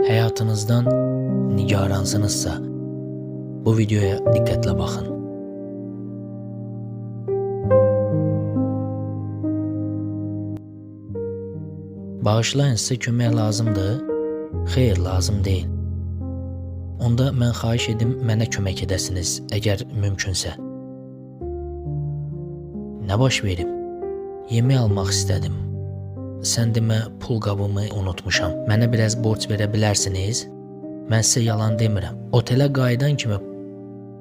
Həyatınızdan nigaransınızsa, bu videoya diqqətlə baxın. Bağışlayın, sizə kömək lazımdır? Xeyr, lazım deyil. Onda mən xahiş edim, mənə kömək edəsiniz, əgər mümkünsə. Nə baş verib? Yemək almaq istədim. Sən demə, pul qabımı unutmuşam. Mənə biraz borc verə bilərsiniz? Mən sizə yalan demirəm. Otelə qayıdan kimi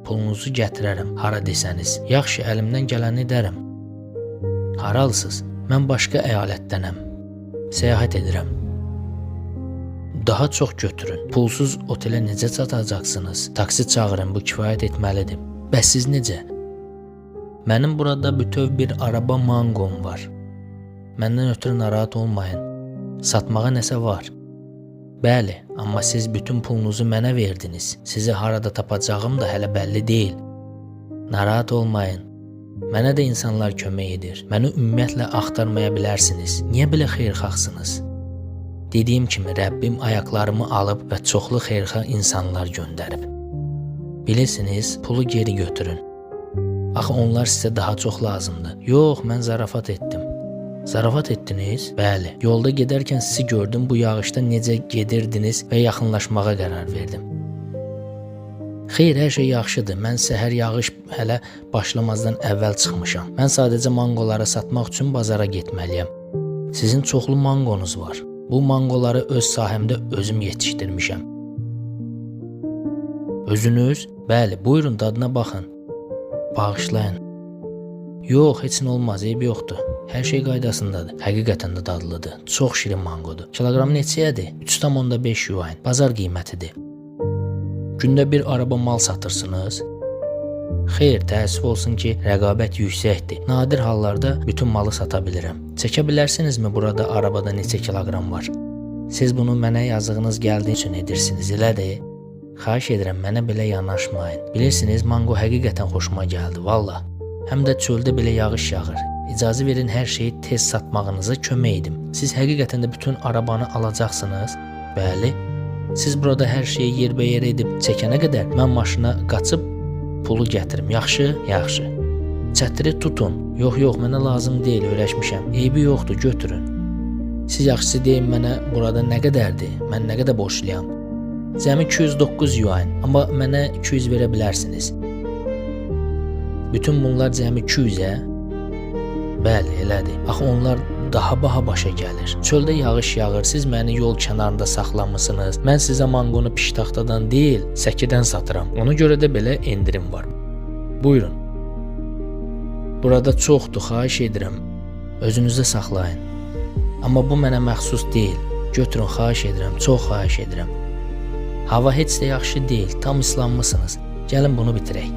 pulunuzu gətirərəm, hara desəniz. Yaxşı, əlimdən gələni edərəm. Haralısınız? Mən başqa əyalətdənəm. Səyahət edirəm. Daha çox götürün. Pulsuz otelə necə çatacaqsınız? Taksi çağırın, bu kifayət etməlidir. Bəs siz necə? Mənim burada bütöv bir araba manqom var. Məndən ötürü narahat olmayın. Satmağa nəsə var. Bəli, amma siz bütün pulunuzu mənə verdiniz. Sizi harada tapacağım da hələ bəlli deyil. Narahat olmayın. Mənə də insanlar kömək edir. Məni ümumiyyətlə axtarmaya bilərsiniz. Niyə belə xeyirxahsınız? Dediyim kimi, Rəbbim ayaqlarımı alıb və çoxlu xeyirxah insanlar göndərib. Bilirsiniz, pulu geri götürün. Axı onlar sizə daha çox lazımdır. Yox, mən zarafat etdim. Zarafat etdiniz? Bəli. Yolda gedərkən sizi gördüm, bu yağışda necə gedirdiniz və yaxınlaşmağa qərar verdim. Xeyr, hər şey yaxşıdır. Mən səhər yağış hələ başlamazdan əvvəl çıxmışam. Mən sadəcə manqoları satmaq üçün bazara getməliyəm. Sizin çoxlu manqonuz var. Bu manqoları öz sahəmdə özüm yetişdirmişəm. Özünüz? Bəli, buyurun dadına baxın. Bağışlayın. Yox, heç nə olmaz, eybi yoxdur. Hər şey qaydasındadır. Həqiqətən də dadlıdır. Çox şirin manqodur. Kiloqram neçəyədir? 3,5 yuan. Bazar qiymətidir. Gündə bir araba mal satırsınız? Xeyr, təəssüf olsun ki, rəqabət yüksəkdir. Nadir hallarda bütün malı sata bilirəm. Çəkə bilərsinizmi burada arabada neçə kiloqram var? Siz bunu mənə yazığınız gəldiyi üçün edirsiniz, elədir? Xahiş edirəm, mənə belə yanaşmayın. Bilirsiniz, manqo həqiqətən xoşuma gəldi, valla. Həm də çöldə belə yağış yağır. İcazə verin, hər şeyi tez satmağınıza kömək edim. Siz həqiqətən də bütün arabanı alacaqsınız? Bəli. Siz burada hər şeyi yerbəyer edib çəkənə qədər mən maşına qaçıb pulu gətirim. Yaxşı? Yaxşı. Çətiri tutun. Yox, mənə lazım deyil, öyrəşmişəm. Eybi yoxdur, götürün. Siz yaxşısı deyin mənə burada nə qədərdir? Mən nə qədər borçluyam? Cəmi 209 yuan, amma mənə 200 verə bilərsiniz. Bütün bunlar cəmi 200-ə? Bəli, elədir. Axı onlar daha baha başa gəlir. Çöldə yağış yağır, siz məni yol kənarında saxlamısınız. Mən sizə manqonu piştaxtadan deyil, səkidən satıram. Ona görə də belə endirim var. Buyurun. Burada çoxdur, xahiş edirəm. Özünüzdə saxlayın. Amma bu mənə məxsus deyil. Götürün, xahiş edirəm, çox xahiş edirəm. Hava heç də yaxşı deyil, tam islanmısınız. Gəlin bunu bitirək.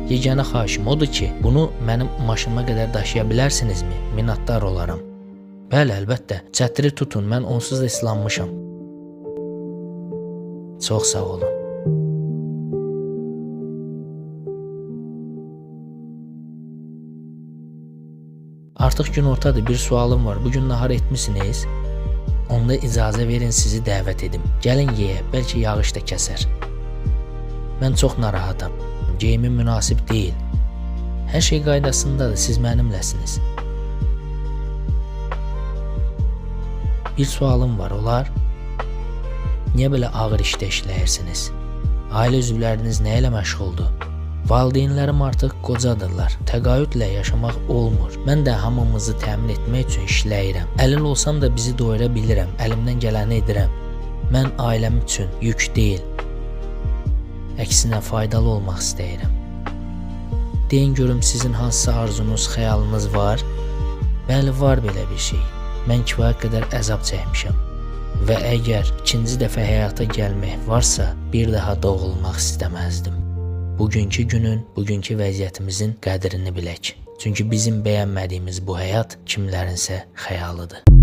Yeganə xahişim odur ki, bunu mənim maşınıma qədər daşıya bilərsinizmi? Minnətdar olaram. Bəli, əlbəttə. Çətiri tutun, mən onsuz da islanmışam. Çox sağ olun. Artıq günortadır, bir sualım var. Bugün nahar etmisiniz? Onda icazə verin, sizi dəvət edim. Gəlin yeyə, bəlkə yağış da kəsər. Mən çox narahatam. Geyimim münasib deyil. Hər şey qaydasındadır, siz mənimləsiniz. Bir sualım var, olar? Niyə belə ağır işdə işləyirsiniz? Ailə üzvləriniz nə ilə məşğuldur? Valideynlərim artıq qocadırlar. Təqaüdlə yaşamaq olmur. Mən də hamımızı təmin etmək üçün işləyirəm. Əlil olsam da bizi doyura bilirəm. Əlimdən gələni edirəm. Mən ailəm üçün yük deyil. Əksinə faydalı olmaq istəyirəm. Deyin görüm, sizin hansısa arzunuz, xəyalınız var? Bəli, var belə bir şey. Mən kifayət qədər əzab çəkmişəm. Və əgər ikinci dəfə həyata gəlmək varsa, bir daha doğulmaq istəməzdim. Bugünkü günün, bugünkü vəziyyətimizin qədrini bilək. Çünki bizim bəyənmədiyimiz bu həyat kimlərinsə xəyalıdır.